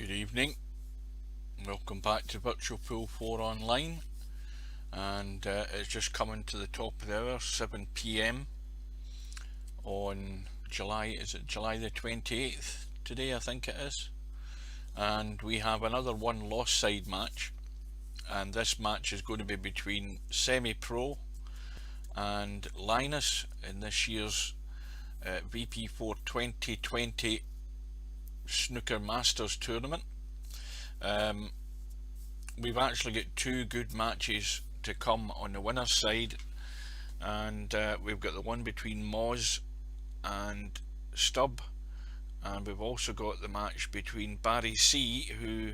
Good evening, welcome back to Virtual Pool 4 Online, and it's just coming to the top of the hour, 7 PM on July the 28th today, I think it is, and we have another one lost side match, and this match is going to be between SemiPro and Linus in this year's VP4 2020 Snooker Masters tournament. We've actually got two good matches to come on the winner's side, and we've got the one between Moz and Stubb, and we've also got the match between Barry C, who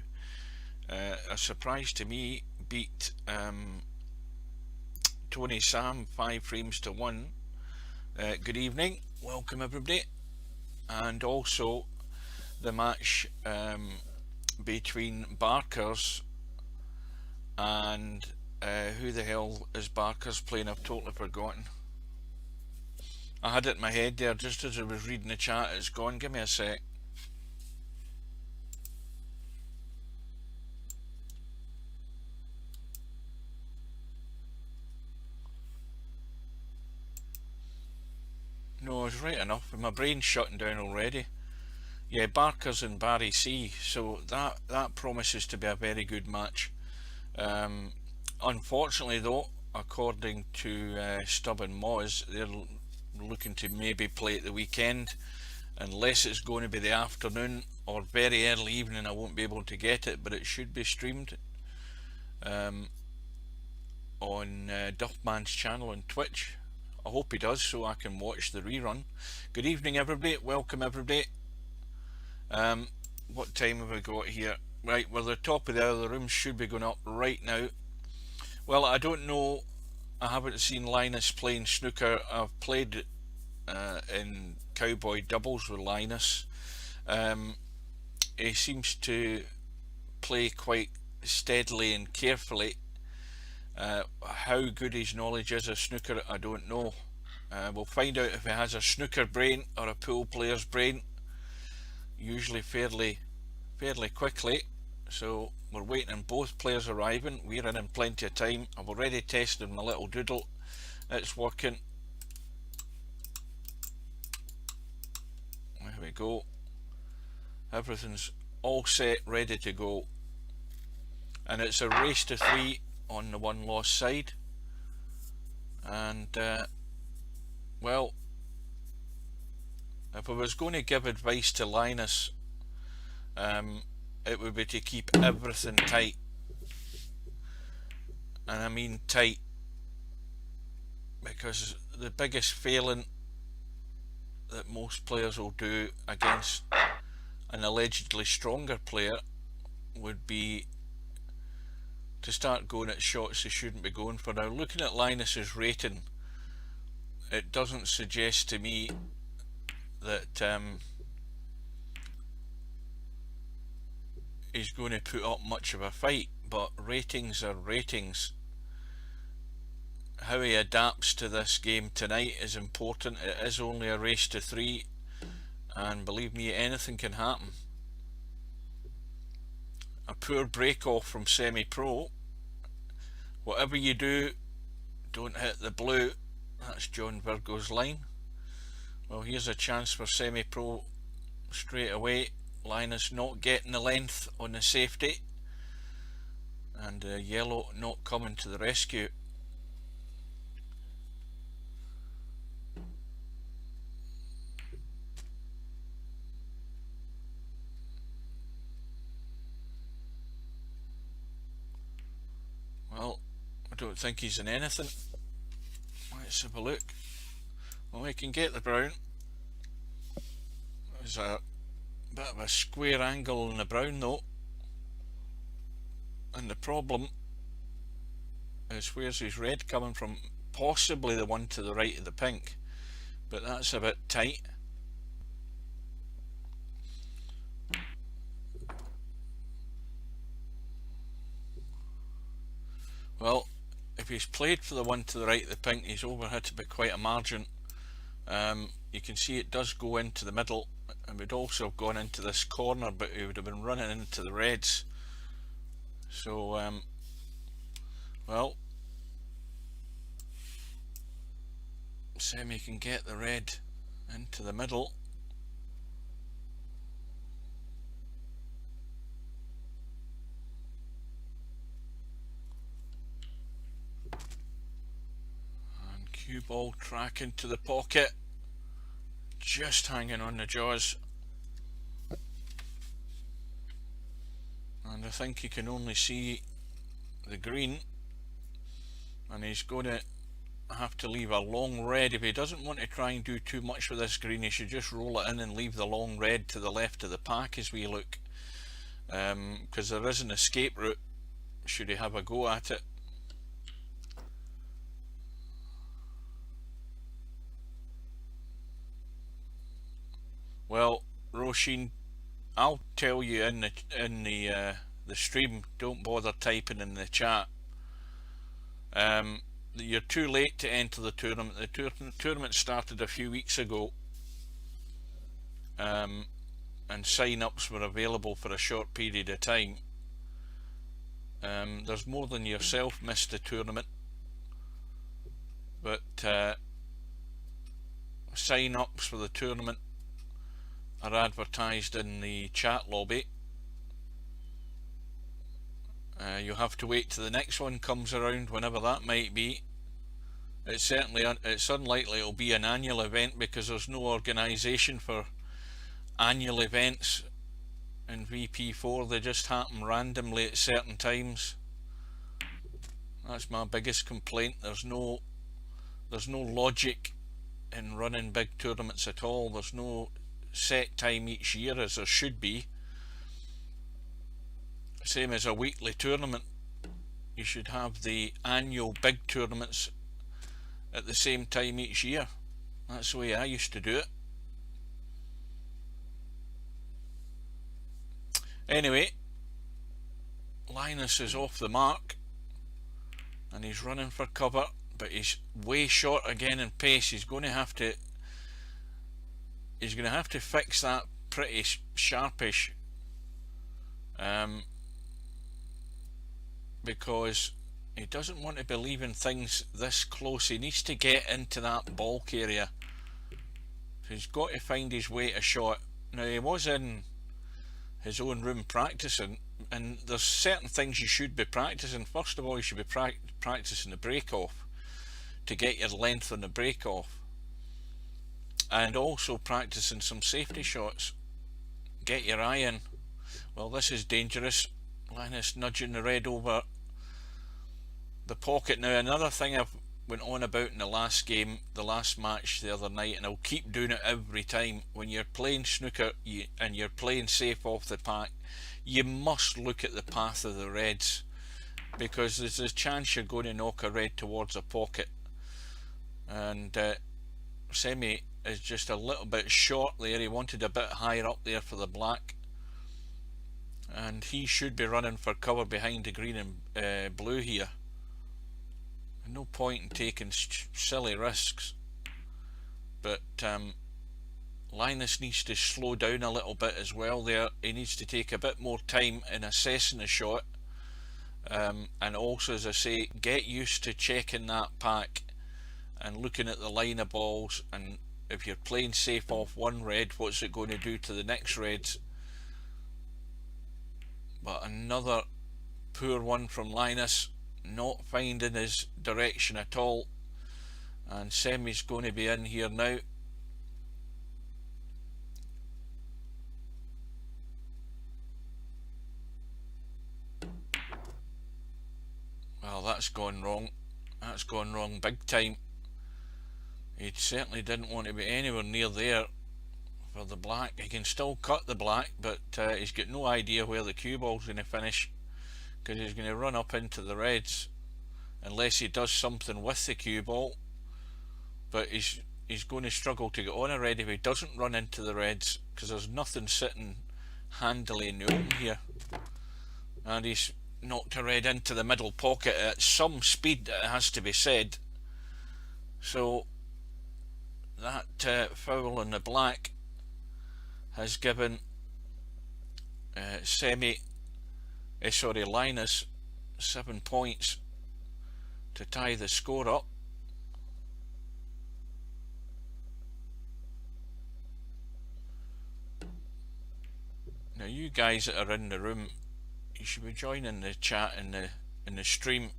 a surprise to me beat Tony Sam 5 frames to 1. Good evening, welcome everybody. And also the match between Barker's and who the hell is Barker's playing? I've totally forgotten. I had it in my head there just as I was reading the chat. It's gone. Give me a sec. No, I was right enough. My brain's shutting down already. Yeah, Barker's and Barry C. So that promises to be a very good match. Unfortunately though, according to Stubb and Moz, they're looking to maybe play at the weekend. Unless it's going to be the afternoon or very early evening, I won't be able to get it, but it should be streamed on Duffman's channel on Twitch. I hope he does, so I can watch the rerun. Good evening everybody, welcome everybody. What time have we got here? Right, we're the top of the hour. The room should be going up right now. Well, I don't know, I haven't seen Linus playing snooker. I've played in cowboy doubles with Linus. He seems to play quite steadily and carefully. How good his knowledge is of snooker, I don't know. We'll find out if he has a snooker brain or a pool player's brain, usually fairly quickly. So we're waiting on both players arriving. We're in plenty of time. I've already tested my little doodle. It's working. There we go. Everything's all set, ready to go. And it's a race to 3 on the one lost side. And well, if I was going to give advice to Linus, it would be to keep everything tight, and I mean tight, because the biggest failing that most players will do against an allegedly stronger player would be to start going at shots they shouldn't be going for. Now, looking at Linus's rating, it doesn't suggest to me that he's going to put up much of a fight, but ratings are ratings. How he adapts to this game tonight is important. It is only a race to 3, and believe me, anything can happen. A poor break off from SemiPro. Whatever you do, don't hit the blue. That's John Virgo's line. Well, here's a chance for SemiPro straight away. Linus not getting the length on the safety, and yellow not coming to the rescue. Well, I don't think he's in anything. Let's have a look. Well, we can get the brown. There's a bit of a square angle in the brown though, and the problem is where's his red coming from? Possibly the one to the right of the pink, but that's a bit tight. Well, if he's played for the one to the right of the pink, he's overhit it by quite a margin. You can see it does go into the middle, and would also have gone into this corner, but it would have been running into the reds. So well, Semi can get the red into the middle. And cue ball track into the pocket, just hanging on the jaws. And I think he can only see the green, and he's going to have to leave a long red. If he doesn't want to try and do too much with this green, he should just roll it in and leave the long red to the left of the pack as we look, because there is an escape route should he have a go at it. Well, Roisin, I'll tell you in the stream, don't bother typing in the chat. You're too late to enter the tournament. The tournament started a few weeks ago, and sign-ups were available for a short period of time. There's more than yourself missed the tournament, but sign-ups for the tournament are advertised in the chat lobby. You'll have to wait till the next one comes around, whenever that might be. It's unlikely it'll be an annual event, because there's no organisation for annual events in VP4. They just happen randomly at certain times. That's my biggest complaint. There's no logic in running big tournaments at all. There's no set time each year as there should be. Same as a weekly tournament, you should have the annual big tournaments at the same time each year. That's the way I used to do it. Anyway, Linus is off the mark and he's running for cover, but he's way short again in pace. He's going to have to fix that pretty sharpish, because he doesn't want to be leaving things this close. He needs to get into that bulk area. So he's got to find his way to shot. Now, he was in his own room practicing, and there's certain things you should be practicing. First of all, you should be practicing the break off to get your length on the break off, and also practicing some safety shots. Get your eye in. Well, this is dangerous. Linus nudging the red over the pocket. Now, another thing I've went on about in the last game, the last match the other night, and I'll keep doing it every time, when you're playing snooker and you're playing safe off the pack, you must look at the path of the reds, because there's a chance you're going to knock a red towards a pocket. And Semi is just a little bit short there. He wanted a bit higher up there for the black, and he should be running for cover behind the green and blue here. No point in taking silly risks, but Linus needs to slow down a little bit as well there. He needs to take a bit more time in assessing the shot, and also, as I say, get used to checking that pack and looking at the line of balls, and if you're playing safe off one red, what's it going to do to the next reds. But another poor one from Linus, not finding his direction at all, and Semi's going to be in here now. Well, that's gone wrong. That's gone wrong big time. He certainly didn't want to be anywhere near there for the black. He can still cut the black, but he's got no idea where the cue ball's going to finish, because he's going to run up into the reds unless he does something with the cue ball. But he's going to struggle to get on a red if he doesn't run into the reds, because there's nothing sitting handily in the open here. And he's knocked a red into the middle pocket at some speed, it has to be said. So that foul on the black has given Linus 7 points to tie the score up. Now you guys that are in the room, you should be joining the chat in the stream.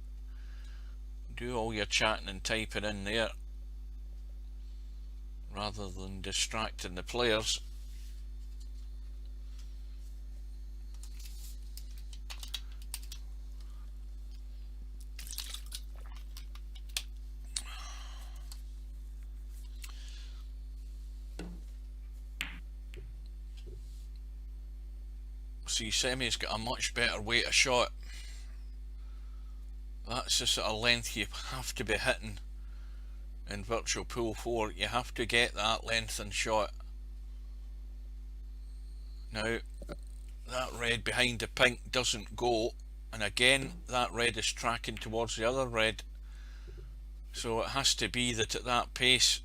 Do all your chatting and typing in there rather than distracting the players. See, Semi's got a much better weight of shot. That's the sort of length you have to be hitting in Virtual Pool 4. You have to get that length and shot. Now, that red behind the pink doesn't go, and again that red is tracking towards the other red, so it has to be that at that pace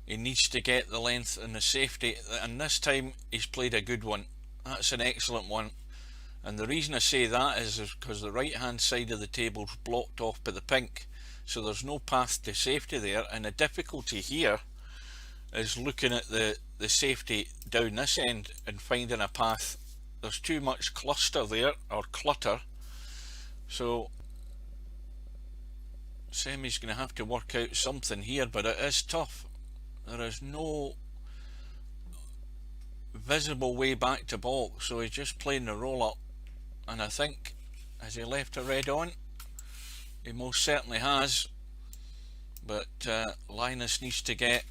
he needs to get the length and the safety, and this time he's played a good one. That's an excellent one, and the reason I say that is because the right hand side of the table is blocked off by the pink, so there's no path to safety there, and the difficulty here is looking at the safety down this end and finding a path. There's too much cluster there, or clutter, so Semi's going to have to work out something here, but it is tough. There is no visible way back to balk, so he's just playing the roll up, and I think, has he left a red on? He most certainly has, but Linus needs to get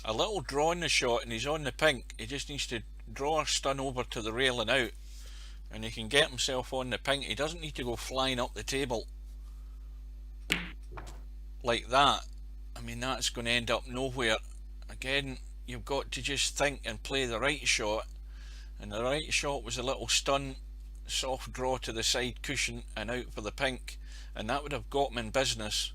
a little draw in the shot, and he's on the pink. He just needs to draw or stun over to the rail and out, and he can get himself on the pink. He doesn't need to go flying up the table like that. I mean, that's going to end up nowhere. Again, you've got to just think and play the right shot, and the right shot was a little stun, soft draw to the side cushion and out for the pink, and that would have got him in business.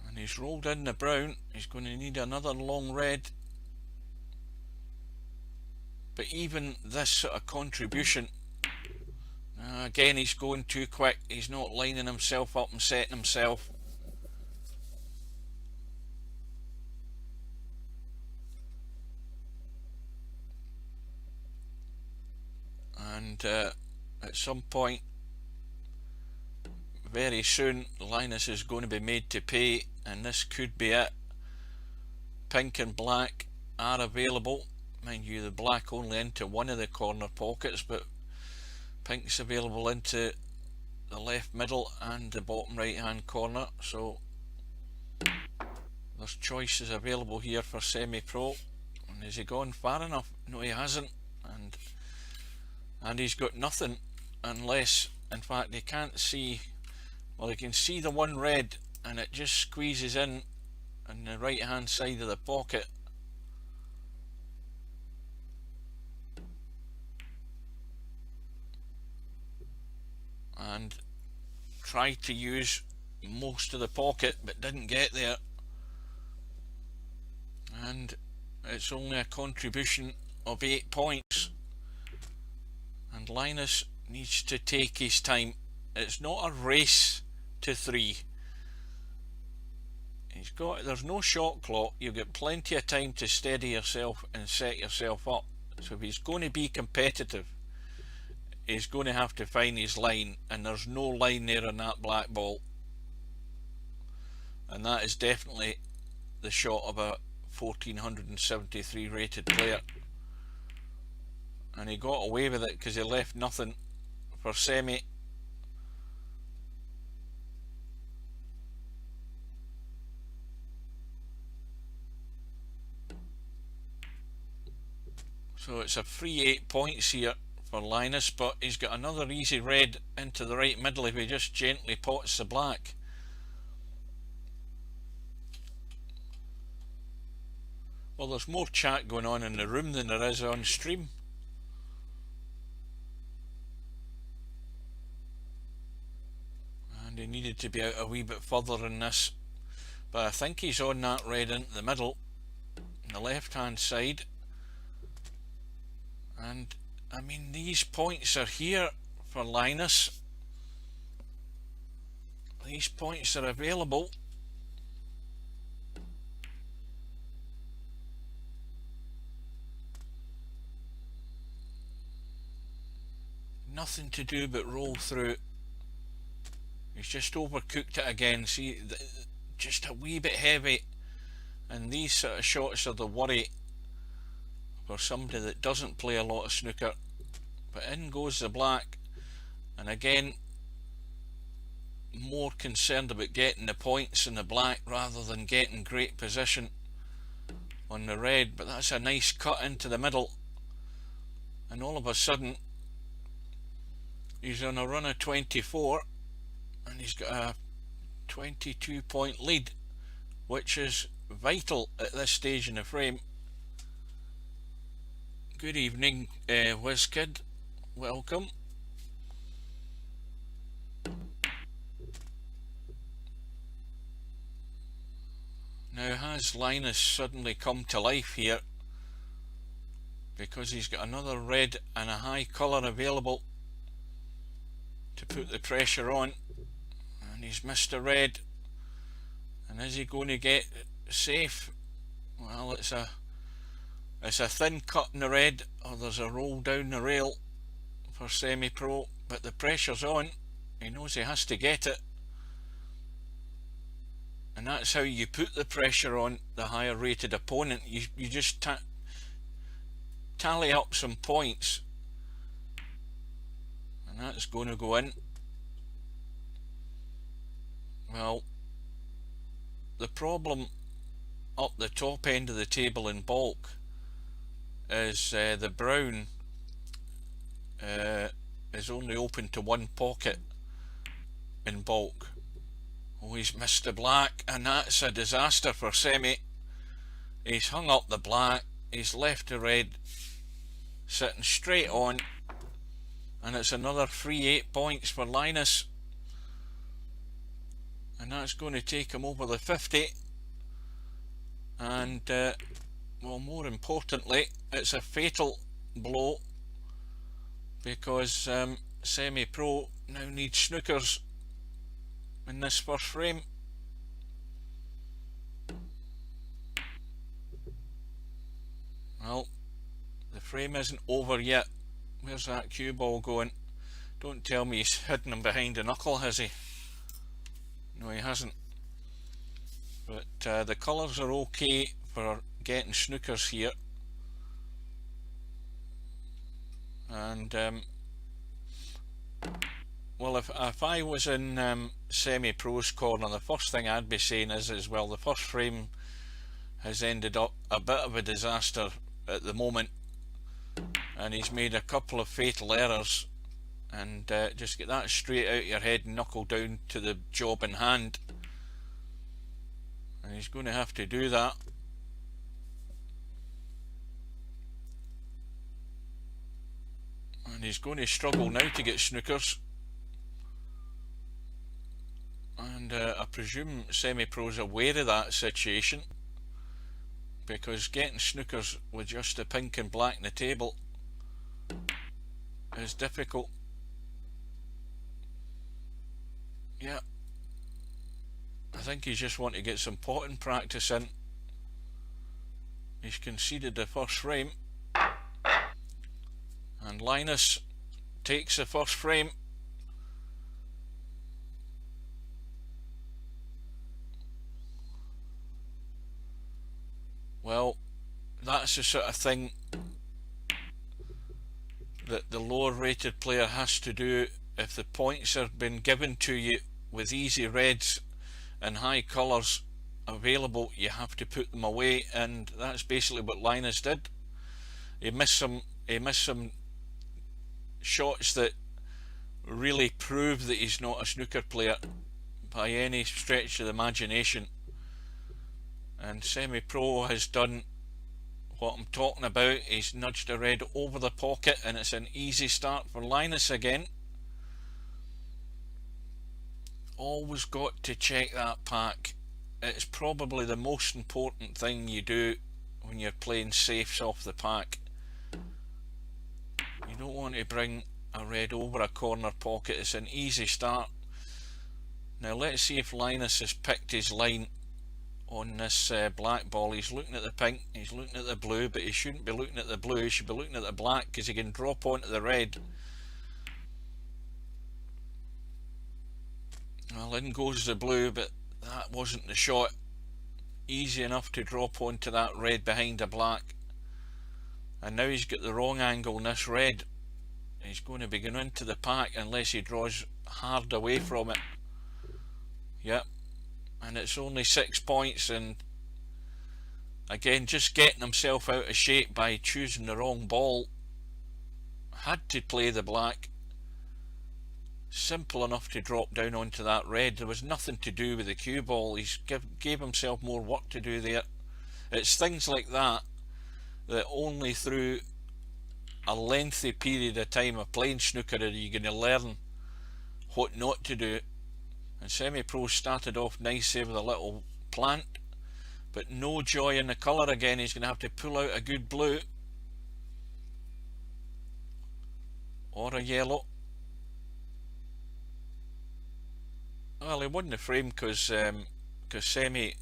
And he's rolled in the brown. He's going to need another long red, but even this sort of contribution, again he's going too quick. He's not lining himself up and setting himself. And at some point very soon Linus is going to be made to pay, and this could be it. Pink and black are available. Mind you, the black only into one of the corner pockets, but pink's available into the left middle and the bottom right hand corner, so there's choices available here for SemiPro. And has he gone far enough? No, he hasn't, and he's got nothing, unless, in fact, he can't see. Well, he can see the one red, and it just squeezes in on the right hand side of the pocket. And tried to use most of the pocket but didn't get there, and it's only a contribution of 8 points, and Linus needs to take his time. It's not a race to 3. There's no shot clock. You've got plenty of time to steady yourself and set yourself up. So if he's going to be competitive, he's going to have to find his line, and there's no line there on that black ball, and that is definitely the shot of a 1473 rated player, and he got away with it because he left nothing for Semi. So it's a free 8 points here for Linus, but he's got another easy red into the right middle if he just gently pots the black. Well, there's more chat going on in the room than there is on stream. And he needed to be out a wee bit further in this but I think he's on that red into the middle, the left hand side. And I mean, these points are here for Linus. These points are available. Nothing to do but roll through. He's just overcooked it again. See, just a wee bit heavy. And these sort of shots are the worry for somebody that doesn't play a lot of snooker. But in goes the black. And again, more concerned about getting the points in the black rather than getting great position on the red. But that's a nice cut into the middle. And all of a sudden, he's on a run of 24. And he's got a 22 point lead, which is vital at this stage in the frame. Good evening, WizKid. Welcome. Now, has Linus suddenly come to life here? Because he's got another red and a high colour available to put the pressure on. And he's missed a red. And is he going to get safe? Well, it's a thin cut in the red, or there's a roll down the rail for SemiPro, but the pressure's on. He knows he has to get it. And that's how you put the pressure on the higher rated opponent. You just tally up some points. And that's going to go in. Well, the problem up the top end of the table in bulk is the brown is only open to one pocket in bulk. Oh, he's missed the black, and that's a disaster for Semi. He's hung up the black, he's left the red sitting straight on, and it's another free 8 points for Linus. And that's going to take him over the 50. And, well, more importantly, it's a fatal blow, because SemiPro now needs snookers in this first frame. Well, the frame isn't over yet. Where's that cue ball going? Don't tell me he's hidden him behind a knuckle, has he? No, he hasn't. But the colours are okay for getting snookers here. And well, if I was in SemiPro's corner, the first thing I'd be saying is well, the first frame has ended up a bit of a disaster at the moment, and he's made a couple of fatal errors. And just get that straight out of your head and knuckle down to the job in hand. And he's going to have to do that. And he's going to struggle now to get snookers. And I presume SemiPro's aware of that situation, because getting snookers with just the pink and black in the table is difficult. Yeah, I think he's just want to get some potting practice in. He's conceded the first frame, and Linus takes the first frame. Well, that's the sort of thing that the lower rated player has to do. If the points have been given to you with easy reds and high colours available, you have to put them away, and that's basically what Linus did. He missed some shots that really prove that he's not a snooker player by any stretch of the imagination. And SemiPro has done what I'm talking about. He's nudged a red over the pocket, and it's an easy start for Linus again. Always got to check that pack. it's probably the most important thing you do when you're playing safes off the pack. You don't want to bring a red over a corner pocket. It's an easy start. Now let's see if Linus has picked his line on this black ball. He's looking at the pink, he's looking at the blue, but he shouldn't be looking at the blue, he should be looking at the black, because he can drop onto the red. Well, in goes the blue, but that wasn't the shot. Easy enough to drop onto that red behind the black. And now he's got the wrong angle in this red. He's going to be going into the pack unless he draws hard away from it. Yep. And it's only 6 points, and again just getting himself out of shape by choosing the wrong ball. Had to play the black. Simple enough to drop down onto that red. There was nothing to do with the cue ball. He's gave himself more work to do there. It's things like that that only through a lengthy period of time of playing snooker are you going to learn what not to do. And SemiPro started off nicely with a little plant, but no joy in the colour again. He's going to have to pull out a good blue or a yellow. Well, he won the frame because Semi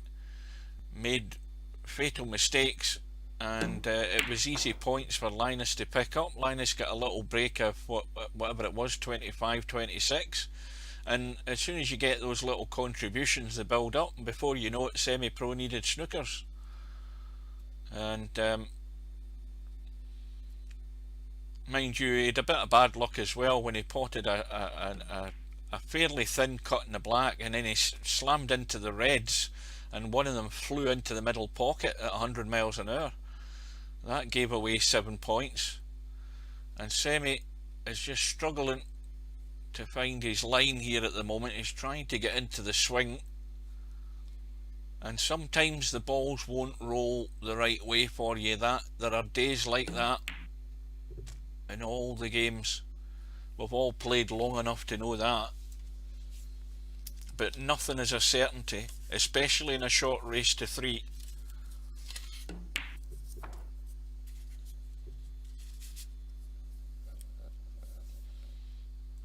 made fatal mistakes, and it was easy points for Linus to pick up. Linus got a little break of whatever it was, 25-26. And as soon as you get those little contributions, they build up, and before you know it, SemiPro needed snookers. And mind you, he had a bit of bad luck as well when he potted a fairly thin cut in the black, and then he slammed into the reds, and one of them flew into the middle pocket at 100 miles an hour. That gave away 7 points. And Semi is just struggling to find his line here at the moment. He's trying to get into the swing, and sometimes the balls won't roll the right way for you. There are days like that in all the games. We've all played long enough to know that. But nothing is a certainty, especially in a short race to 3.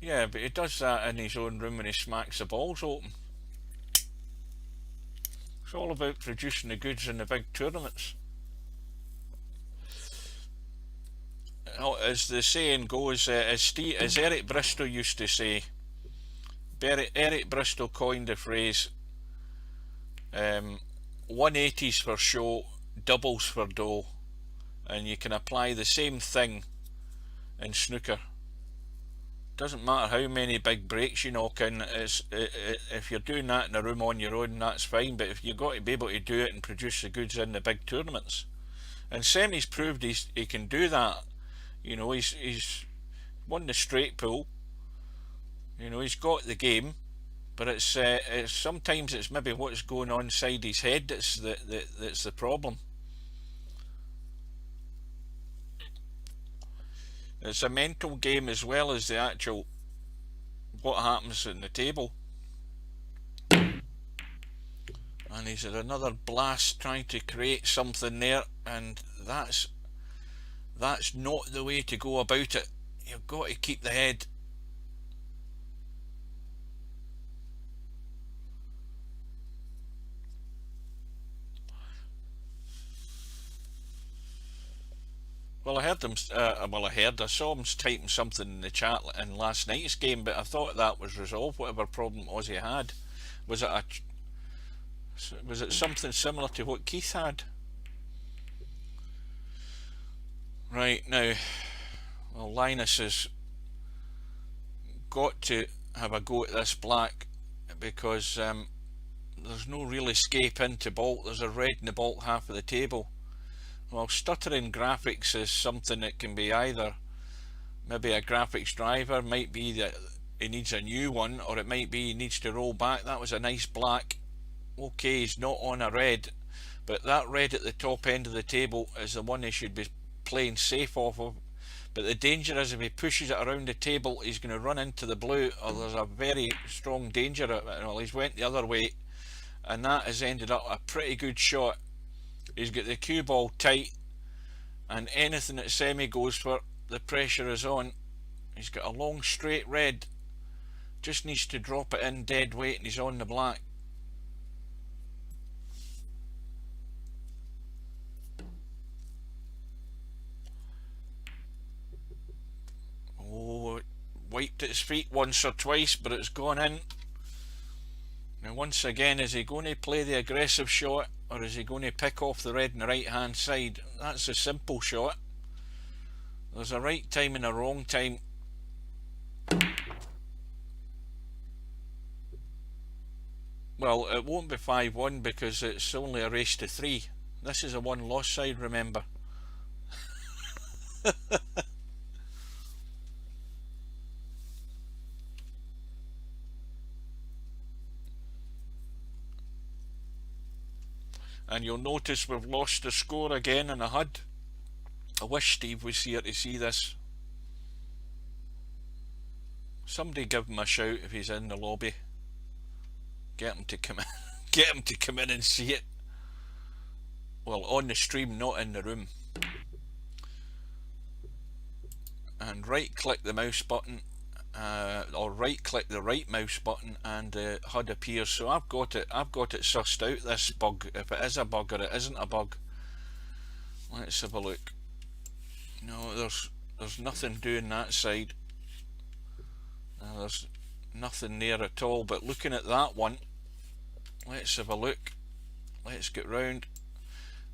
Yeah, but he does that in his own room when he smacks the balls open. It's all about producing the goods in the big tournaments. As the saying goes, as Eric Bristow used to say, Eric Bristow coined the phrase 180s for show, doubles for dough, and you can apply the same thing in snooker. Doesn't matter how many big breaks you knock in, if you're doing that in a room on your own, that's fine, but if you've got to be able to do it and produce the goods in the big tournaments. And Semi's proved he can do that. You know, he's won the straight pool. You know, he's got the game, but it's sometimes it's maybe what's going on inside his head that's the problem. It's a mental game as well as the actual what happens in the table. And he's had another blast trying to create something there, and that's not the way to go about it. You've got to keep the head. Well, I saw him typing something in the chat in last night's game, but I thought that was resolved, whatever problem it was he had. Was it something similar to what Keith had? Right, now, well, Linus has got to have a go at this black, because there's no real escape into baulk. There's a red in the baulk half of the table. Well, stuttering graphics is something that can be either maybe a graphics driver, might be that he needs a new one, or it might be he needs to roll back. That was a nice black. Okay, he's not on a red, but that red at the top end of the table is the one he should be playing safe off of. But the danger is if he pushes it around the table, he's going to run into the blue, or there's a very strong danger. Well, he's went the other way, and that has ended up a pretty good shot. He's got the cue ball tight, and anything that Semi goes for, the pressure is on. He's got a long straight red, just needs to drop it in dead weight, and he's on the black. Oh, wiped at his feet once or twice, but it's gone in. Now once again, is he going to play the aggressive shot, or is he going to pick off the red on the right hand side? That's a simple shot. There's a right time and a wrong time. Well, it won't be 5-1 because it's only a race to 3. This is a one-loss side, remember. And you'll notice we've lost the score again in a HUD. I wish Steve was here to see this. Somebody give him a shout if he's in the lobby. Get him to come in. Get him to come in and see it. Well, on the stream, not in the room. And right click the mouse button, or right click the right mouse button, and HUD appears. So I've got it sussed out, this bug, if it is a bug or it isn't a bug. Let's have a look. No, there's nothing doing that side. There's nothing there at all, but looking at that one, let's have a look. Let's get round.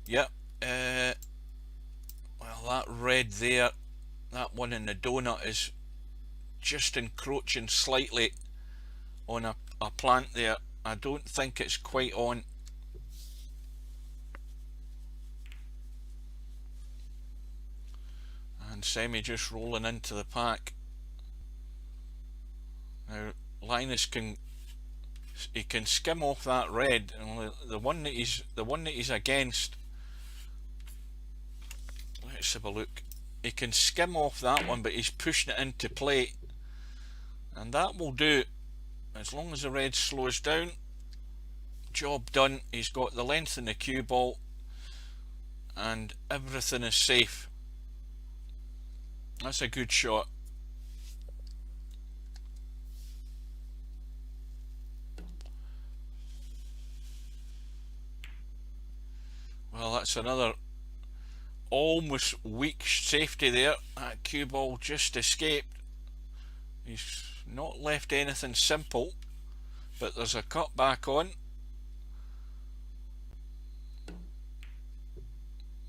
Yep. Well, that red there, that one in the donut is just encroaching slightly on a plant there. I don't think it's quite on. And Semi just rolling into the pack. Now Linus can skim off that red, and the one that he's against. Let's have a look. He can skim off that one, but he's pushing it into play, and that will do as long as the red slows down. Job done. He's got the length in the cue ball, and everything is safe. That's a good shot. Well, that's another almost weak safety there. That cue ball just escaped. He's not left anything simple, but there's a cut back on.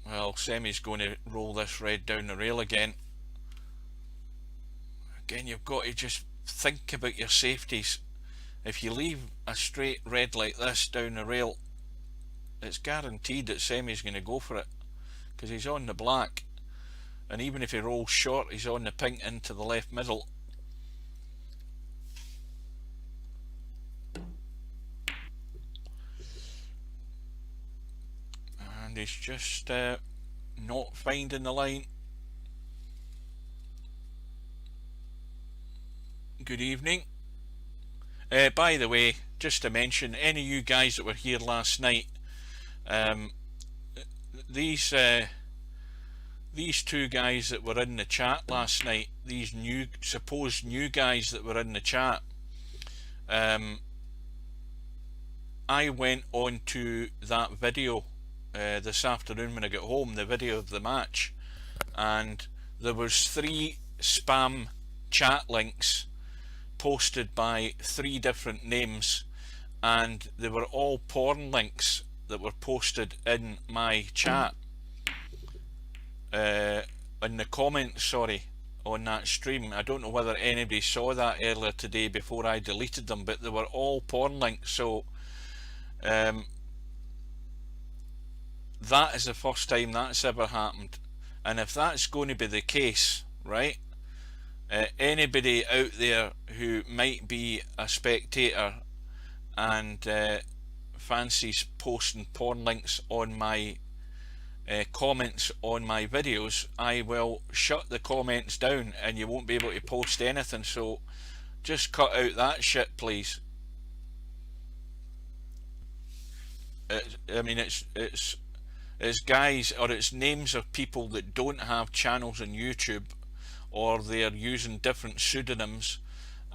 Well, Semi's going to roll this red down the rail again. Again, you've got to just think about your safeties. If you leave a straight red like this down the rail, it's guaranteed that Semi's going to go for it, because he's on the black, and even if he rolls short, he's on the pink into the left middle. And he's just not finding the line. Good evening. By the way, just to mention, any of you guys that were here last night, these two guys that were in the chat last night, these supposed new guys that were in the chat, I went on to that video this afternoon when I got home, the video of the match, and there was 3 spam chat links posted by 3 different names, and they were all porn links that were posted in my chat, in the comments, sorry, on that stream. I don't know whether anybody saw that earlier today before I deleted them, but they were all porn links. So that is the first time that's ever happened, and if that's going to be the case, right, anybody out there who might be a spectator and fancies posting porn links on my comments on my videos, I will shut the comments down and you won't be able to post anything. So just cut out that shit, please. I mean, it's guys, or it's names of people that don't have channels on YouTube, or they're using different pseudonyms,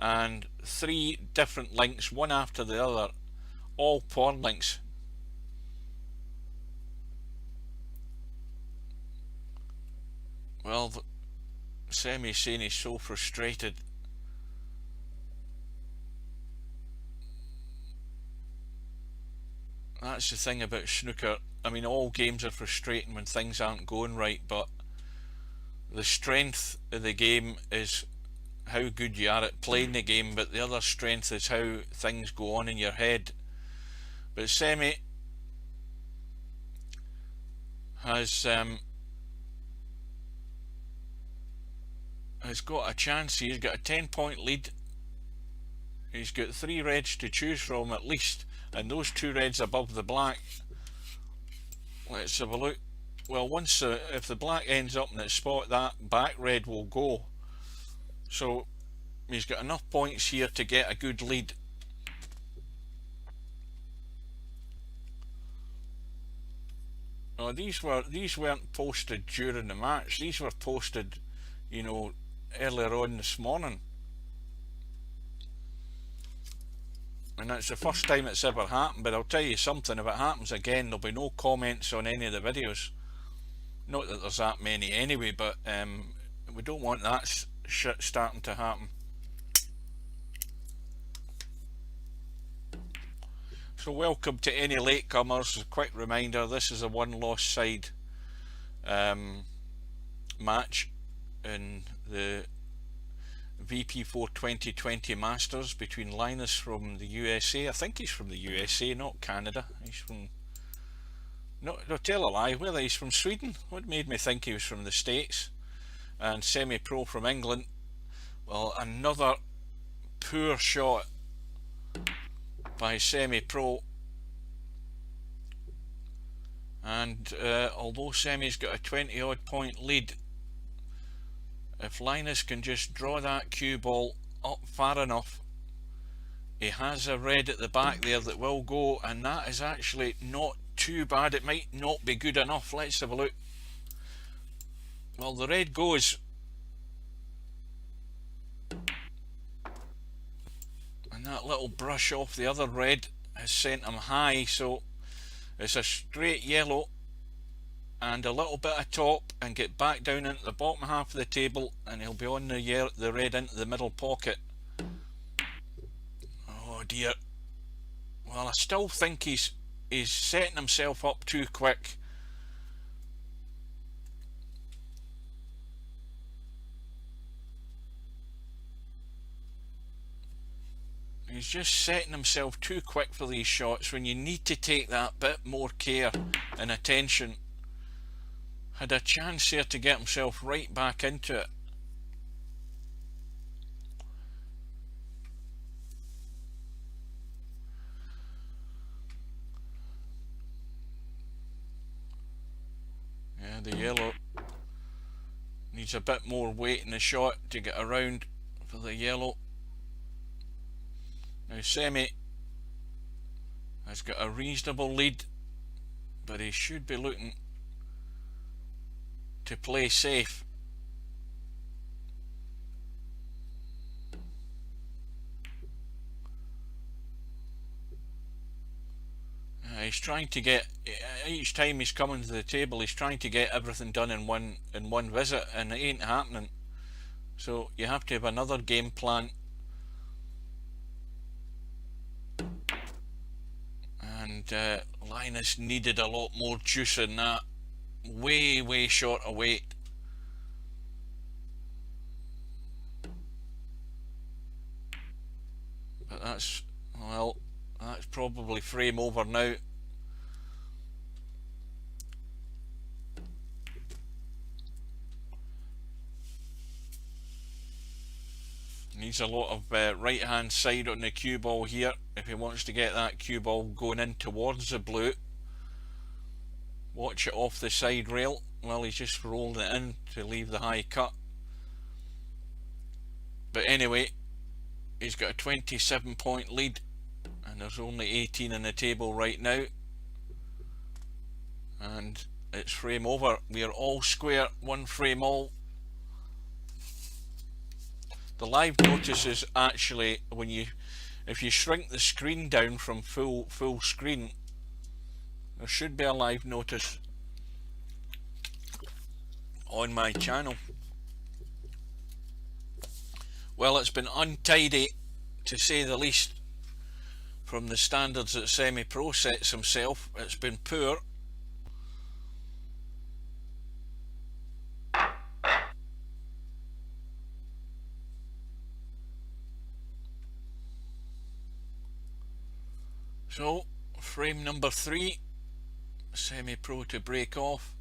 and 3 different links, one after the other, all porn links. Well, Semi's saying he's so frustrated. That's the thing about snooker. I mean, all games are frustrating when things aren't going right, but the strength of the game is how good you are at playing the game, but the other strength is how things go on in your head. But Semi has got a chance. He's got a 10-point lead. He's got 3 reds to choose from at least, and those 2 reds above the black. Let's have a look. Well, once if the black ends up in its spot, that back red will go. So he's got enough points here to get a good lead. Oh, these weren't posted during the match. These were posted, you know, earlier on this morning. And that's the first time it's ever happened, but I'll tell you something, if it happens again, there'll be no comments on any of the videos. Not that there's that many anyway, but we don't want that shit starting to happen. So welcome to any latecomers. A quick reminder, this is a one-loss side match in the VP4 2020 Masters between Linus from the USA. I think he's from the USA, not Canada. He's from... No, tell a lie. Whether he's from Sweden? What made me think he was from the States? And SemiPro from England. Well, another poor shot by SemiPro. And although Semi's got a 20-odd point lead, if Linus can just draw that cue ball up far enough, he has a red at the back there that will go, and that is actually not too bad. It might not be good enough. Let's have a look. Well, the red goes, and that little brush off the other red has sent him high, so it's a straight yellow and a little bit of top, and get back down into the bottom half of the table, and he'll be on the red into the middle pocket. Oh dear. Well, I still think he's setting himself up too quick. He's just setting himself too quick for these shots when you need to take that bit more care and attention. Had a chance here to get himself right back into it. Yeah, the yellow needs a bit more weight in the shot to get around for the yellow. Now Semi has got a reasonable lead, but he should be looking to play safe. He's trying to get, each time he's coming to the table, he's trying to get everything done in one visit, and it ain't happening. So you have to have another game plan. And Linus needed a lot more juice in that. Way short of weight. But that's, well, that's probably frame over now. Needs a lot of right hand side on the cue ball here if he wants to get that cue ball going in towards the blue. Watch it off the side rail. Well, he's just rolled it in to leave the high cut. But anyway, he's got a 27-point lead, and there's only 18 in the table right now. and it's frame over. We are all square, one frame all. The live notice is actually when if you shrink the screen down from full screen, there should be a live notice on my channel. Well, it's been untidy to say the least from the standards that SemiPro sets himself. It's been poor. So, frame number 3, SemiPro to break off.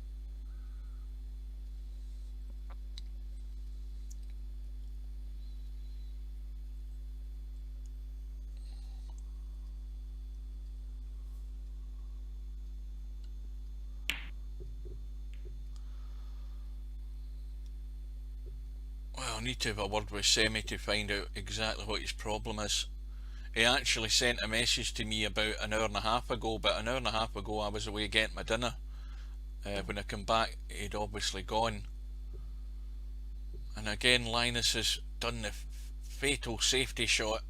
Well, I need to have a word with Semi to find out exactly what his problem is. He actually sent a message to me about an hour and a half ago, but an hour and a half ago I was away getting my dinner. When I come back, he'd obviously gone. And again, Linus has done the fatal safety shot,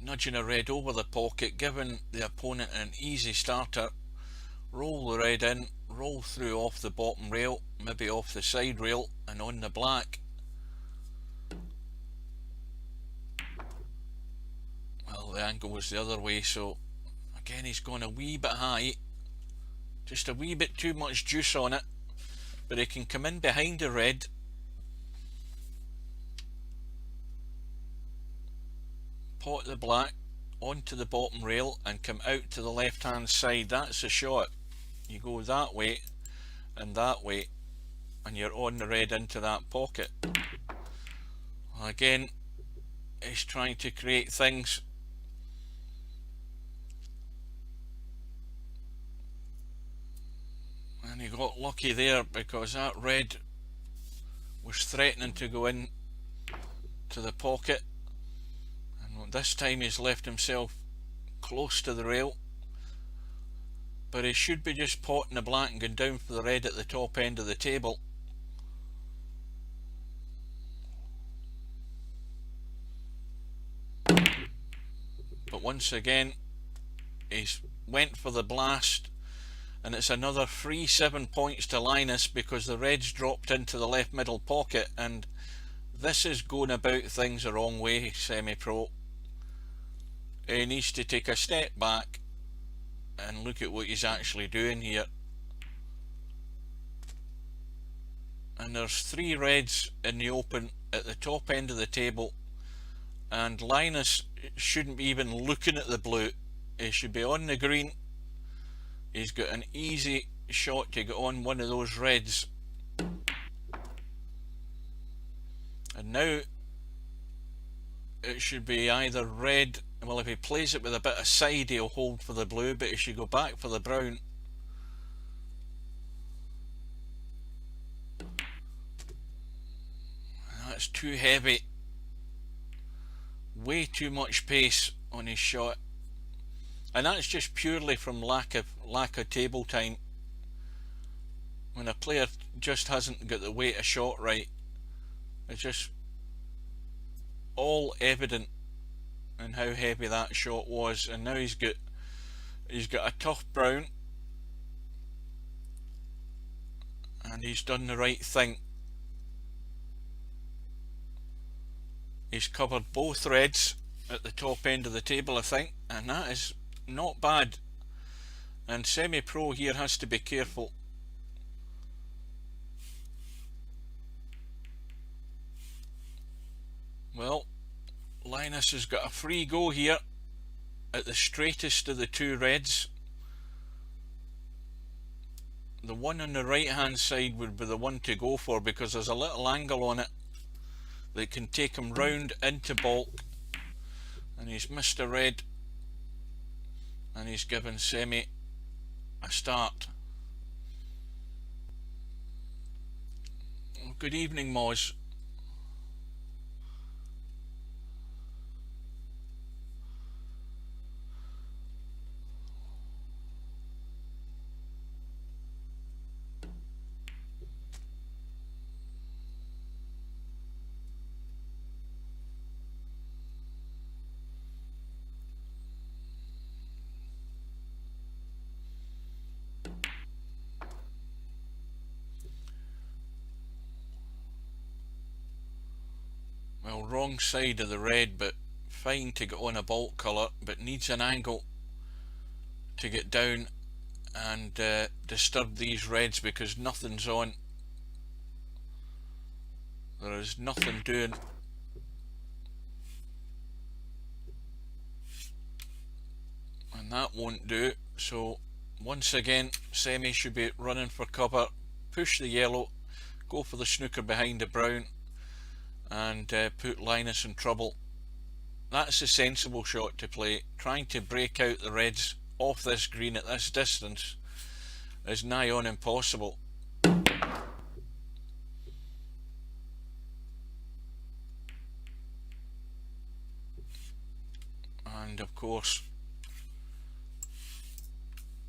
nudging a red over the pocket, giving the opponent an easy starter. Roll the red in, roll through off the bottom rail, maybe off the side rail, and on the black. Well, the angle was the other way, so again he's gone a wee bit high, just a wee bit too much juice on it, but he can come in behind the red, pot the black onto the bottom rail and come out to the left hand side. That's the shot. You go that way and you're on the red into that pocket. Well, again, he's trying to create things. And he got lucky there because that red was threatening to go in to the pocket, and this time he's left himself close to the rail, but he should be just potting the black and going down for the red at the top end of the table. But once again he's went for the blast, and it's another free 7 points to Linus because the red's dropped into the left middle pocket, and this is going about things the wrong way, SemiPro. He needs to take a step back and look at what he's actually doing here. And there's 3 reds in the open at the top end of the table, and Linus shouldn't be even looking at the blue. He should be on the green. He's got an easy shot to get on one of those reds, and now it should be either red. Well, if he plays it with a bit of side, he'll hold for the blue, but he should go back for the brown. That's too heavy. Way too much pace on his shot, and that's just purely from lack of table time. When a player just hasn't got the weight of shot right, it's just all evident in how heavy that shot was. And now he's got a tough brown, and he's done the right thing. He's covered both reds at the top end of the table, I think, and that is not bad. And SemiPro here has to be careful. Well, Linus has got a free go here at the straightest of the 2 reds. The one on the right hand side would be the one to go for because there's a little angle on it that can take him round into balk, and he's missed a red, and he's given Semi a start. Good evening, Moz. Well, wrong side of the red, but fine to get on a baulk colour, but needs an angle to get down and disturb these reds because nothing's on. There is nothing doing. And that won't do. So once again, Semi should be running for cover, push the yellow, go for the snooker behind the brown, and put Linus in trouble. That's a sensible shot to play. Trying to break out the reds off this green at this distance is nigh on impossible. And of course,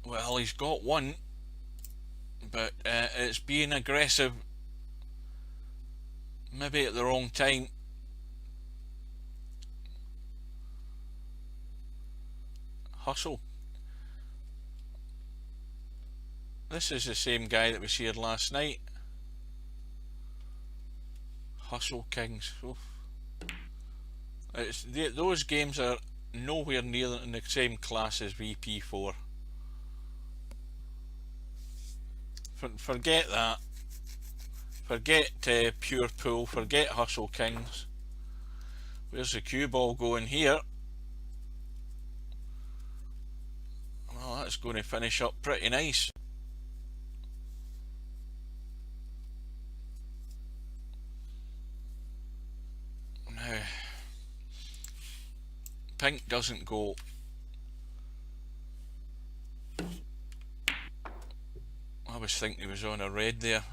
well, he's got one, but it's being aggressive, maybe at the wrong time. Hustle. This is the same guy that was here last night. Hustle Kings. Oof. Those games are nowhere near in the same class as VP4. Forget that. Forget Pure Pool. Forget Hustle Kings. Where's the cue ball going here? Well, that's going to finish up pretty nice. Now, pink doesn't go. I was thinking he was on a red there.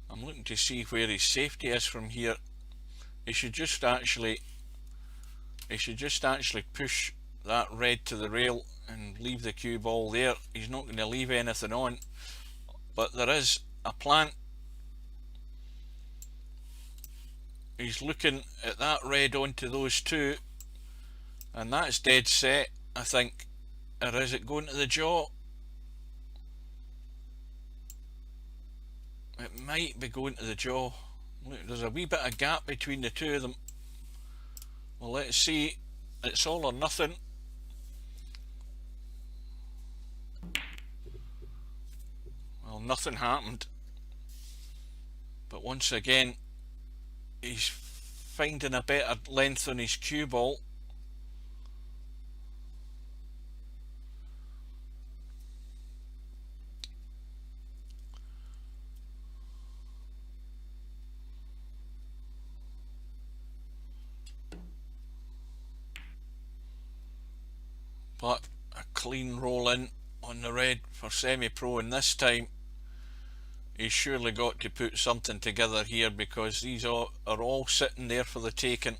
I'm looking to see where his safety is from here. He should just actually push that red to the rail and leave the cue ball there. He's not going to leave anything on, but there is a plant. He's looking at that red onto those two, and that's dead set, I think. Or is it going to the jaw? It might be going to the jaw. Look, there's a wee bit of gap between the two of them. Well, let's see. It's all or nothing. Well, nothing happened. But once again, he's finding a better length on his cue ball. But a clean roll in on the red for SemiPro, and this time he's surely got to put something together here because these are all sitting there for the taking.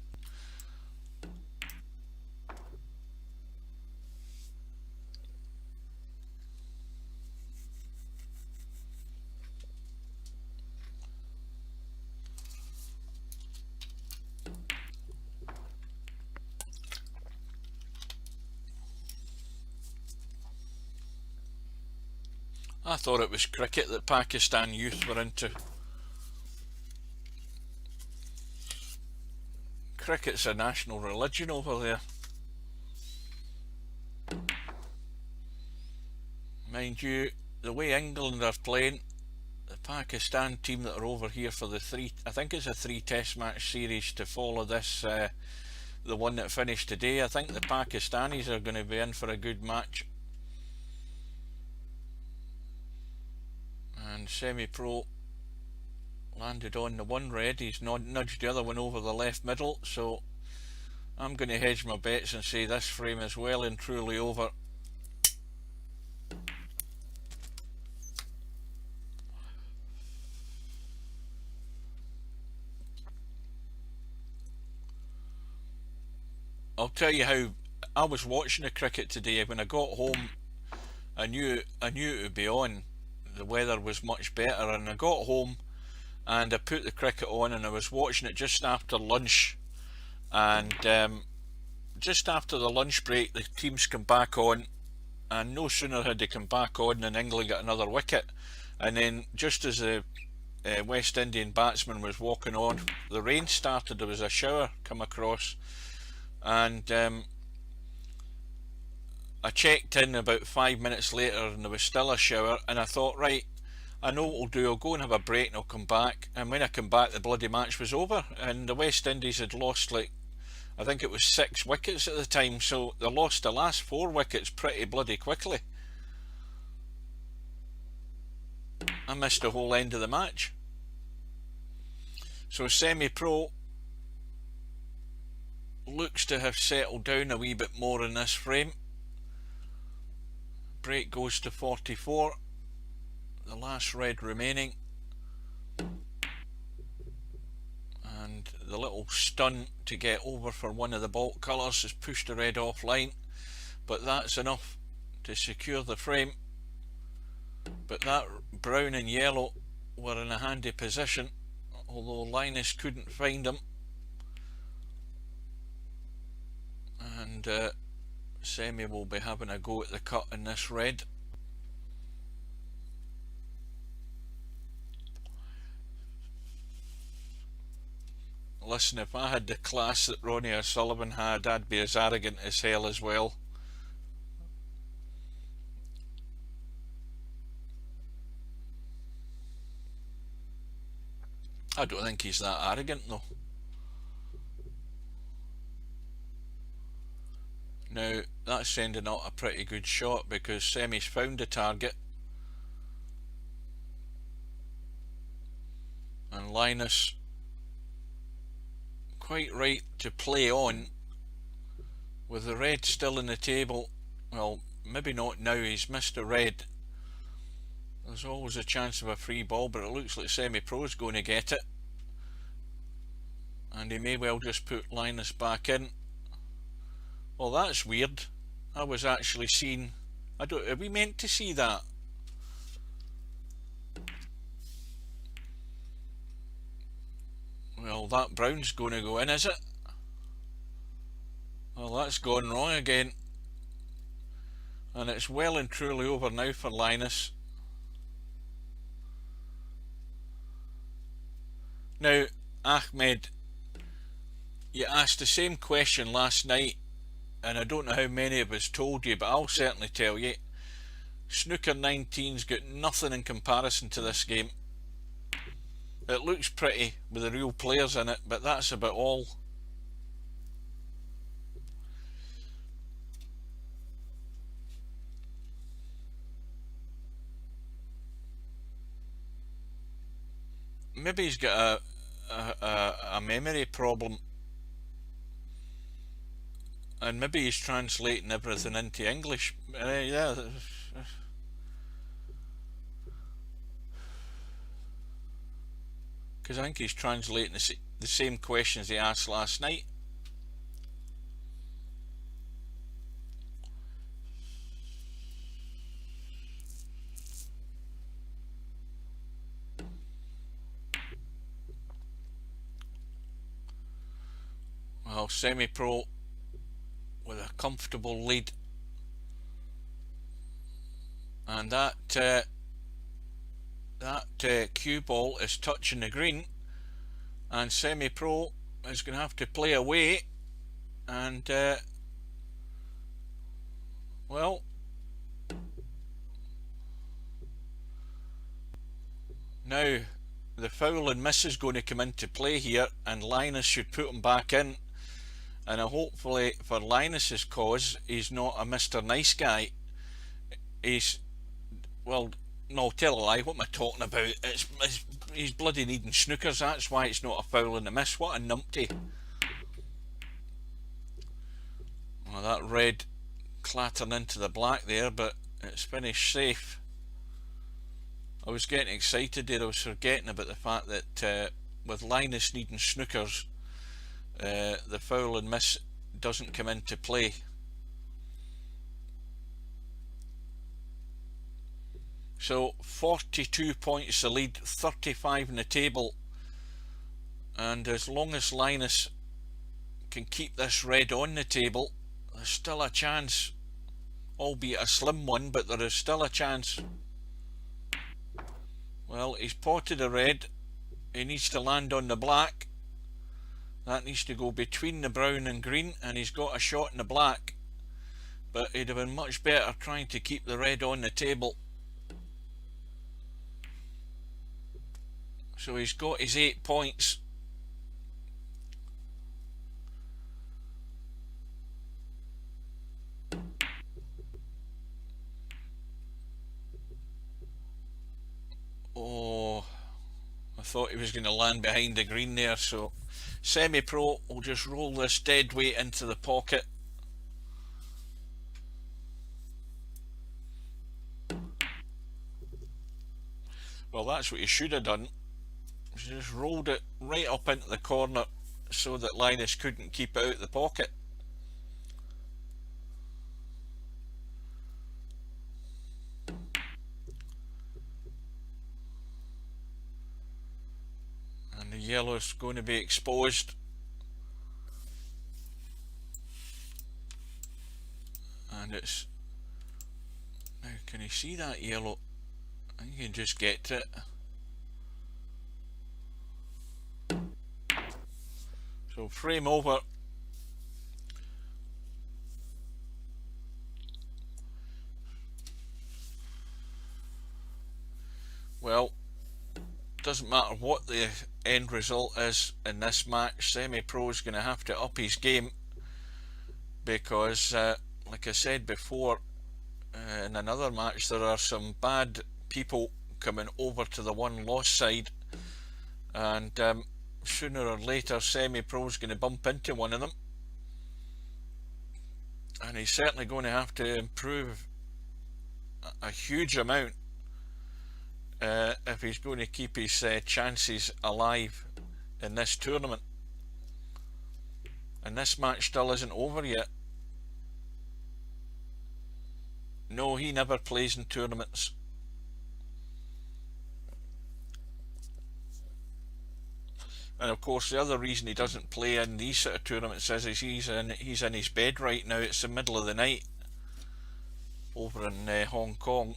I thought it was cricket that Pakistan youth were into. Cricket's a national religion over there. Mind you, the way England are playing, the Pakistan team that are over here for the I think it's a 3-test match series to follow this, the one that finished today. I think the Pakistanis are going to be in for a good match. And SemiPro landed on the one red. He's nudged the other one over the left middle, so I'm going to hedge my bets and say this frame is well and truly over. I'll tell you how I was watching the cricket today. When I got home, I knew it would be on. The weather was much better, and I got home and I put the cricket on and I was watching it just after lunch, and just after the lunch break, the teams come back on, and no sooner had they come back on than England got another wicket. And then just as the West Indian batsman was walking on, the rain started. There was a shower come across, and I checked in about 5 minutes later and there was still a shower, and I thought, right, I know what I'll do, I'll go and have a break and I'll come back. And when I come back, the bloody match was over, and the West Indies had lost, like, I think it was 6 wickets at the time, so they lost the last 4 wickets pretty bloody quickly. I missed the whole end of the match. So SemiPro looks to have settled down a wee bit more in this frame. Break goes to 44, the last red remaining, and the little stun to get over for one of the baulk colours has pushed the red offline, but that's enough to secure the frame. But that brown and yellow were in a handy position, although Linus couldn't find them, and Semi will be having a go at the cut in this red. Listen, if I had the class that Ronnie O'Sullivan had, I'd be as arrogant as hell as well. I don't think he's that arrogant though. Now that's sending out a pretty good shot because Semi's found a target, and Linus quite right to play on with the red still in the table. Well, maybe not now, he's missed a red. There's always a chance of a free ball, but it looks like SemiPro's going to get it, and he may well just put Linus back in. Well, that's weird. I was actually seeing, are we meant to see that? Well, that brown's going to go in, is it? Well, that's gone wrong again, and it's well and truly over now for Linus. Now, Ahmed, you asked the same question last night, and I don't know how many of us told you, but I'll certainly tell you, Snooker 19's got nothing in comparison to this game. It looks pretty with the real players in it, but that's about all. Maybe he's got a memory problem, and maybe he's translating everything into English. Yeah, because I think he's translating the same questions he asked last night. Well, SemiPro with a comfortable lead, and that cue ball is touching the green, and SemiPro is going to have to play away, and well, now the foul and miss is going to come into play here, and Linus should put him back in. And hopefully for Linus's cause, he's not a Mr. Nice Guy. He's, well, no, tell a lie, what am I talking about? He's bloody needing snookers, that's why it's not a foul and a miss. What a numpty. Well, that red clattering into the black there, but it's finished safe. I was getting excited there, I was forgetting about the fact that with Linus needing snookers, the foul and miss doesn't come into play. So 42 points the lead, 35 in the table, and as long as Linus can keep this red on the table, there's still a chance, albeit a slim one, but there is still a chance. Well, he's potted a red. He needs to land on the black. That needs to go between the brown and green, and he's got a shot in the black. But he'd have been much better trying to keep the red on the table. So he's got his 8 points. Oh, I thought he was going to land behind the green there, so SemiPro will just roll this dead weight into the pocket. Well, that's what you should have done. You just rolled it right up into the corner so that Linus couldn't keep it out of the pocket. And the yellow's going to be exposed. And it's... Now, can you see that yellow? I think you can just get to it. So frame over. Well, doesn't matter what the end result is in this match, SemiPro is going to have to up his game, because like I said before, in another match, there are some bad people coming over to the one loss side, and sooner or later SemiPro is going to bump into one of them, and he's certainly going to have to improve a huge amount if he's going to keep his chances alive in this tournament. And this match still isn't over yet. No, he never plays in tournaments. And of course, the other reason he doesn't play in these sort of tournaments is he's in his bed right now. It's the middle of the night over in Hong Kong.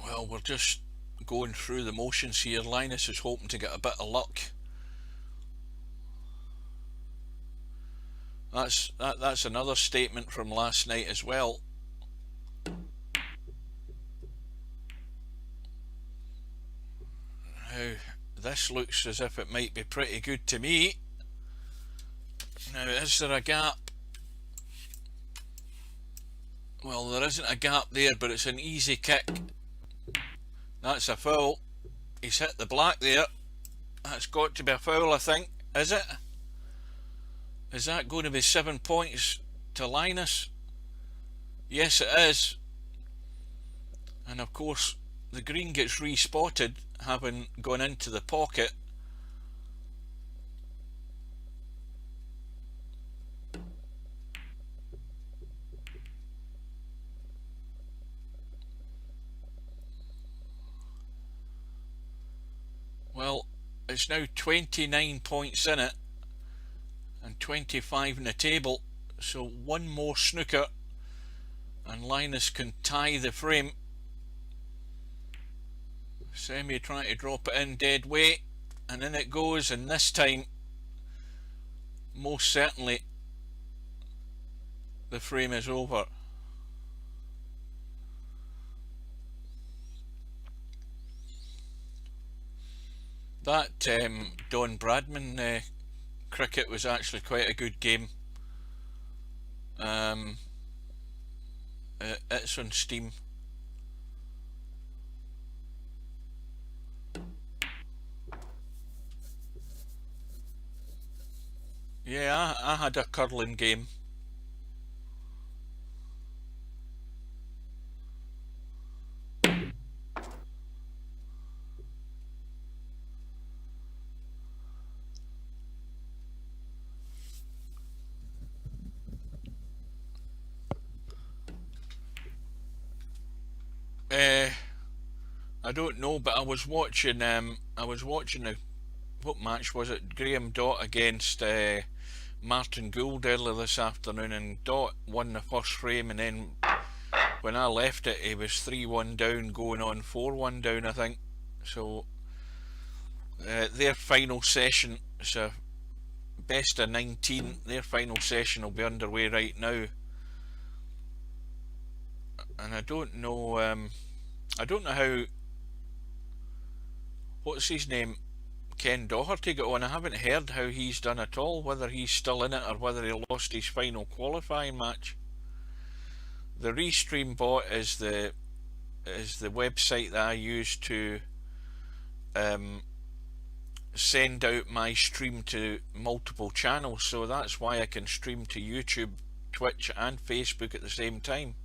Well, we're just going through the motions here. Linus is hoping to get a bit of luck. That's another statement from last night as well. Now, this looks as if it might be pretty good to me. Now, is there a gap? Well, there isn't a gap there, but it's an easy kick. That's a foul. He's hit the black there. That's got to be a foul, I think. Is it? Is that going to be 7 points to Linus? Yes, it is. And of course, the green gets respotted, having gone into the pocket. Well, it's now 29 points in it and 25 in the table, so one more snooker and Linus can tie the frame. Semi trying to drop it in dead weight, and in it goes, and this time most certainly the frame is over. That Don Bradman cricket was actually quite a good game. It's on Steam. Yeah, I had a curling game. I don't know, but I was watching what match was it? Graham Dott against Martin Gould earlier this afternoon, and Dott won the first frame, and then when I left it, he was 3-1 down, going on 4-1 down, I think. So their final session, it's a best of 19. Their final session will be underway right now, and I don't know how. What's his name? Ken Doherty got on. I haven't heard how he's done at all, whether he's still in it or whether he lost his final qualifying match. The Restream bot is the website that I use to send out my stream to multiple channels, so that's why I can stream to YouTube, Twitch and Facebook at the same time.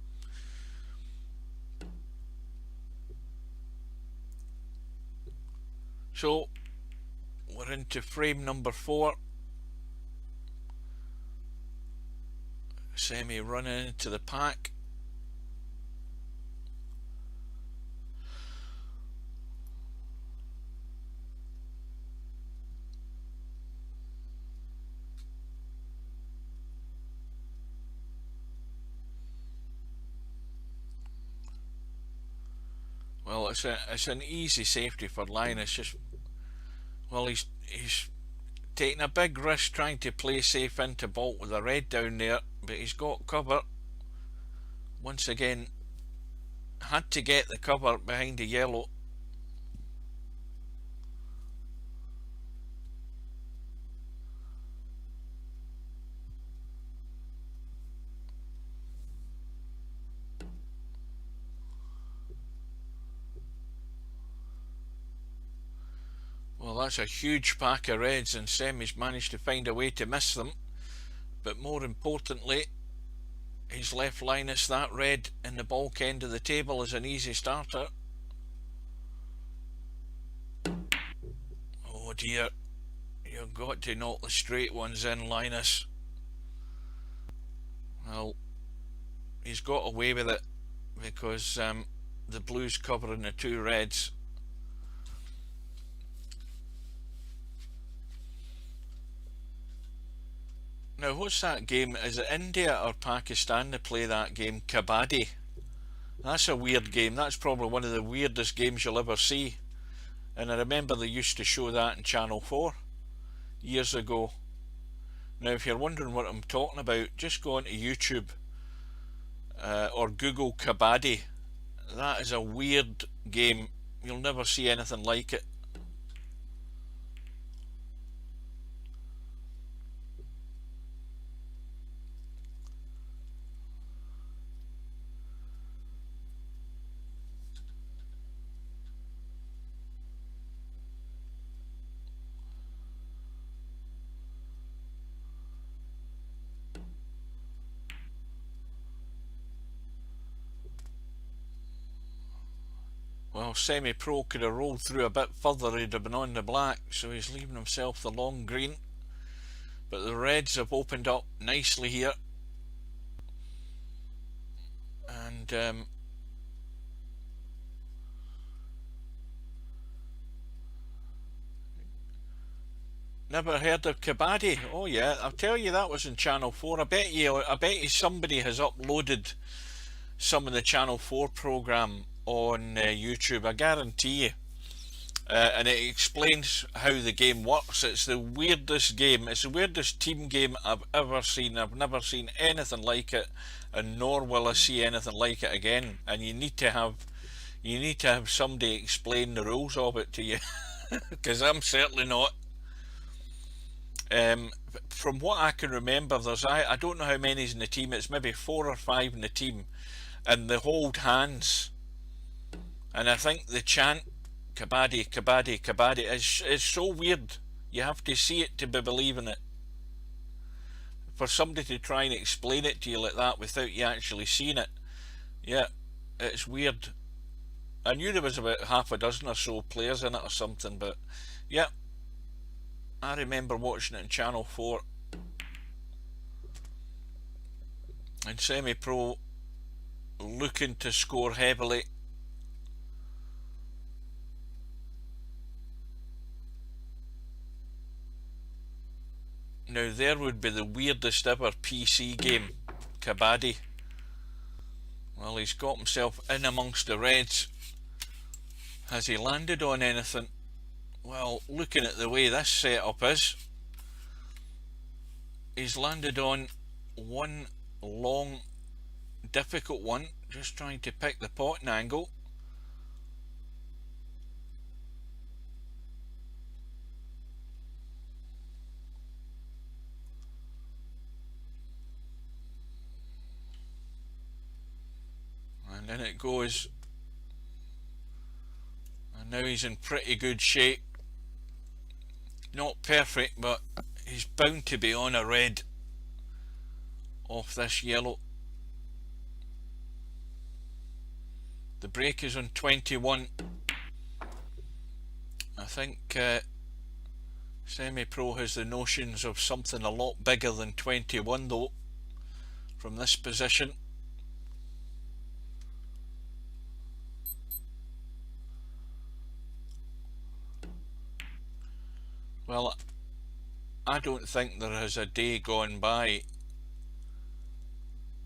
So we're into frame number 4. Semi running into the pack. Well, it's an easy safety for Linus. Just, well, he's taking a big risk trying to play safe into Bolt with a red down there, but he's got cover. Once again, had to get the cover behind the yellow. Well, that's a huge pack of reds, and Semi's managed to find a way to miss them. But more importantly, he's left Linus that red in the bulk end of the table as an easy starter. Oh dear, you've got to knock the straight ones in, Linus. Well, he's got away with it because the blue's covering the 2 reds. Now, what's that game? Is it India or Pakistan that play that game? Kabaddi. That's a weird game. That's probably one of the weirdest games you'll ever see. And I remember they used to show that in Channel 4 years ago. Now, if you're wondering what I'm talking about, just go onto YouTube or Google Kabaddi. That is a weird game. You'll never see anything like it. Well, SemiPro could have rolled through a bit further, he'd have been on the black, so he's leaving himself the long green. But the reds have opened up nicely here. And never heard of Kabaddi? Oh yeah, I'll tell you, that was in Channel 4. I bet you somebody has uploaded some of the Channel 4 programme on YouTube, I guarantee you. And it explains how the game works. It's the weirdest game. It's the weirdest team game I've ever seen. I've never seen anything like it, and nor will I see anything like it again. And you need to have somebody explain the rules of it to you, because I'm certainly not. From what I can remember, I don't know how many's in the team. It's maybe 4 or 5 in the team, and they hold hands. And I think the chant Kabaddi, Kabaddi, Kabaddi is so weird. You have to see it to be believing it. For somebody to try and explain it to you like that without you actually seeing it, yeah, it's weird. I knew there was about half a dozen or so players in it or something, but yeah, I remember watching it in Channel 4. And SemiPro looking to score heavily. Now there would be the weirdest ever PC game, Kabaddi. Well, he's got himself in amongst the reds. Has he landed on anything? Well, looking at the way this setup is, he's landed on one long, difficult one, just trying to pick the potting angle. And then it goes. And now he's in pretty good shape. Not perfect, but he's bound to be on a red off this yellow. The break is on 21. I think SemiPro has the notions of something a lot bigger than 21 though, from this position. Well, I don't think there has a day gone by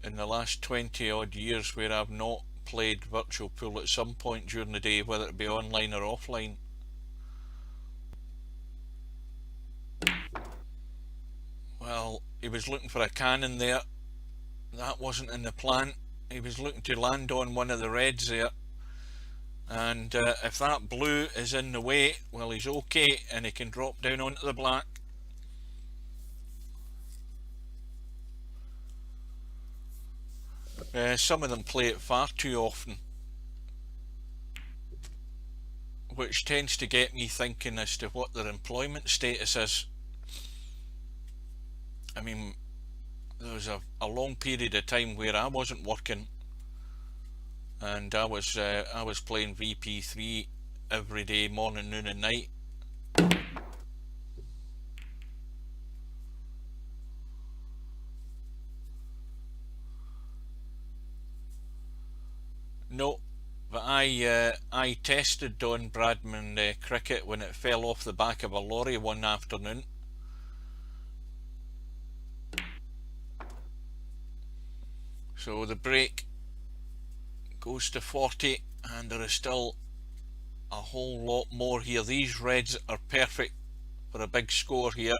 in the last 20 odd years where I've not played virtual pool at some point during the day, whether it be online or offline. Well, he was looking for a cannon there. That wasn't in the plan. He was looking to land on one of the reds there. And if that blue is in the way, well, he's okay, and he can drop down onto the black. Some of them play it far too often, which tends to get me thinking as to what their employment status is. I mean, there was a long period of time where I wasn't working, and I was playing VP3 every day, morning, noon and night. No, but I tested Don Bradman cricket when it fell off the back of a lorry one afternoon. So the break goes to 40, and there is still a whole lot more here. These reds are perfect for a big score here.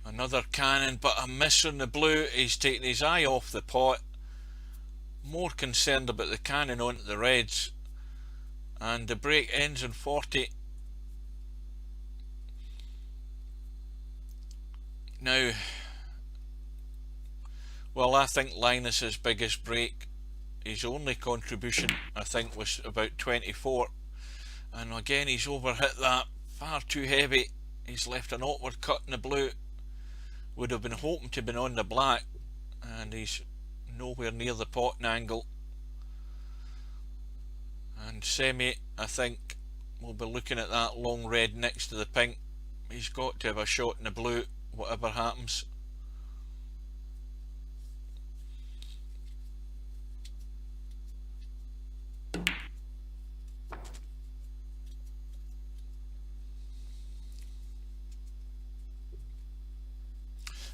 Another cannon, but a miss on the blue. He's taking his eye off the pot, more concerned about the cannon onto the reds, and the break ends in 40. Now, well, I think Linus's biggest break, his only contribution, I think, was about 24, and again he's overhit that, far too heavy. He's left an awkward cut in the blue. Would have been hoping to have been on the black, and he's nowhere near the potting angle. And Semi, I think, will be looking at that long red next to the pink. He's got to have a shot in the blue, whatever happens.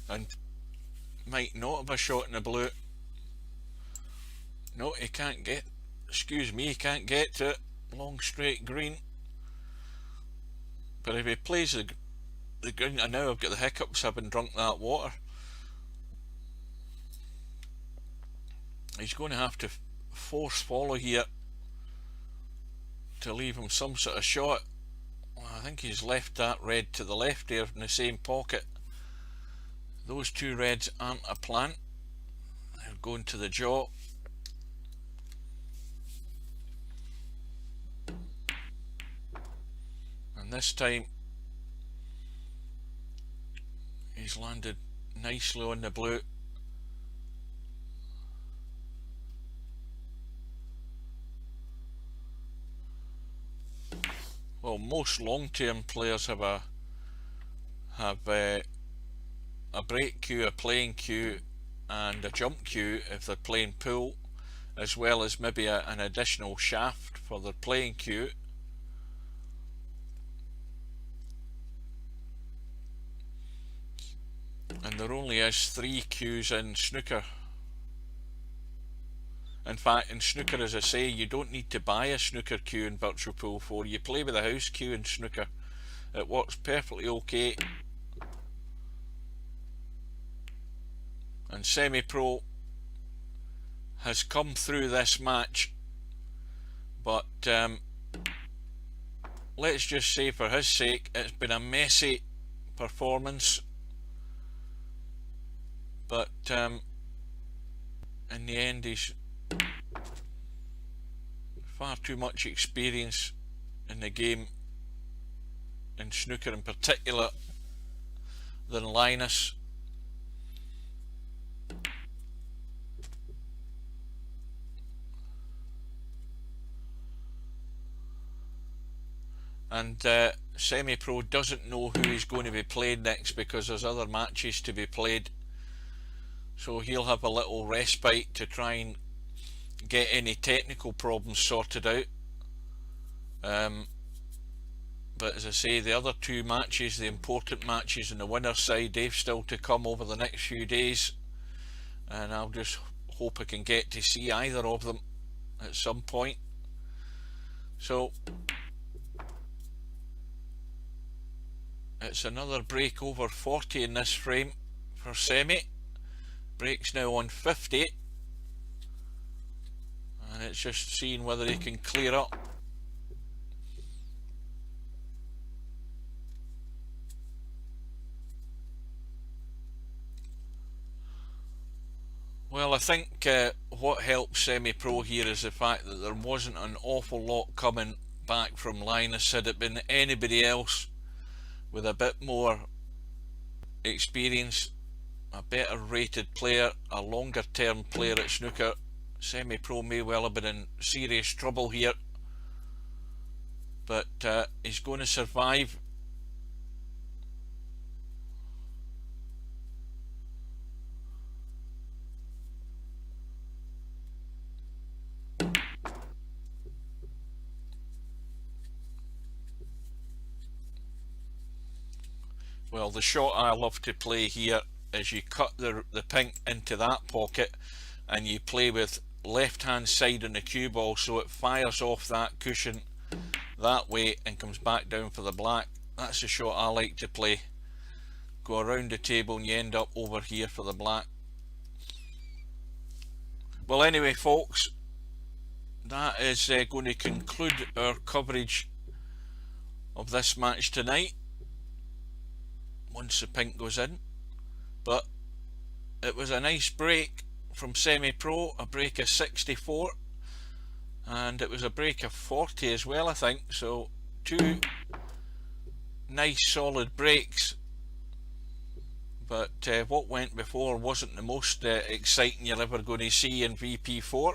And might not have a shot in the blue. No, he can't get, excuse me, he can't get to it. Long straight green. But if he plays the green, I know I've got the hiccups having drunk that water. He's going to have to force follow here to leave him some sort of shot. Well, I think he's left that red to the left there in the same pocket. Those two reds aren't a plant. They're going to the jaw. And this time he's landed nicely on the blue. Well, most long-term players have a break cue, a playing cue, and a jump cue if they're playing pool, as well as maybe an additional shaft for their playing cue. and there only is 3 queues in snooker. In fact, in snooker, as I say, you don't need to buy a snooker queue in Virtual Pool 4. You play with a house queue in snooker. It works perfectly okay. And SemiPro has come through this match, but let's just say, for his sake, it's been a messy performance, but in the end he's far too much experience in the game, in snooker in particular, than Linus. And SemiPro doesn't know who he's going to be playing next because there's other matches to be played, so he'll have a little respite to try and get any technical problems sorted out. But as I say, the other 2 matches, the important matches on the winner's side, they've still to come over the next few days, and I'll just hope I can get to see either of them at some point. So it's another break over 40 in this frame for Semi. Break's now on 50, and it's just seeing whether he can clear up. Well, I think what helps SemiPro here is the fact that there wasn't an awful lot coming back from Linus. Had it been anybody else with a bit more experience, a better rated player, a longer term player at snooker, SemiPro may well have been in serious trouble here, but he's going to survive. Well, the shot I love to play here is you cut the pink into that pocket and you play with left hand side on the cue ball, so it fires off that cushion that way and comes back down for the black. That's the shot I like to play. Go around the table and you end up over here for the black. Well, anyway folks, that is going to conclude our coverage of this match tonight once the pink goes in. But it was a nice break from SemiPro, a break of 64, and it was a break of 40 as well, I think. So 2 nice solid breaks, but what went before wasn't the most exciting you're ever going to see in VP4.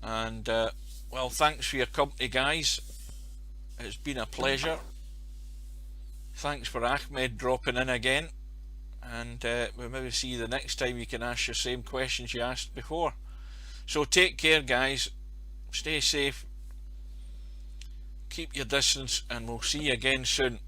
And well, thanks for your company, guys. It's been a pleasure. Thanks for Ahmed dropping in again, and we'll maybe see you the next time you can ask your same questions you asked before. So take care, guys, stay safe, keep your distance, and we'll see you again soon.